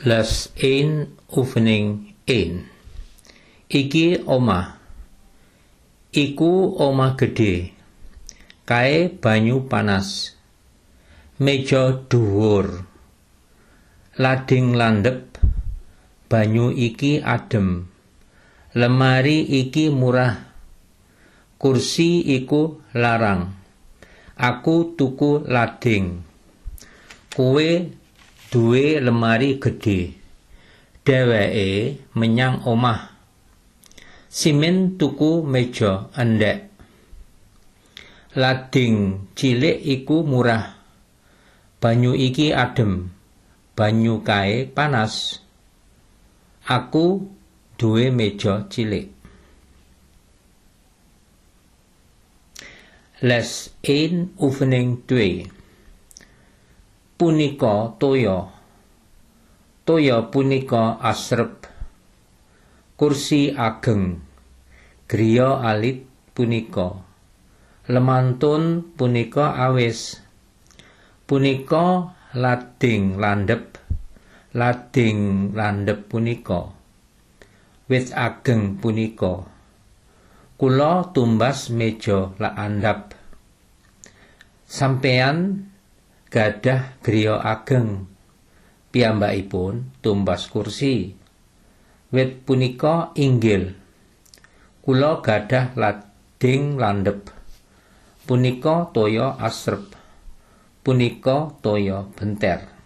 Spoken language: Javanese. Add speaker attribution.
Speaker 1: Les een oefening 1. Iki omah. Iku omah gedhe. Kae banyu panas. Meja dhuwur. Lading landhep. Banyu iki adem. Lemari iki murah. Kursi iku larang. Aku tuku lading. Kowe duwe lemari gedhe. Dheweke menyang omah. Simin tuku meja endhek. Lading cilik iku murah. Banyu iki adem. Banyu kae panas. Aku duwe meja cilik. Les 1 oefening 2. Punika toya. Toya punika asrep. Kursi ageng. Griya alit punika. Lemantun punika awis. Punika lading landhep. Lading landhep punika. Wit ageng punika. Kula tumbas meja landhep. Sampeyan gadah griya ageng. Piyambakipun tumbas kursi. Wit punika inggil. Kula gadah lading landhep. Punika toya asrep. Punika toya benter.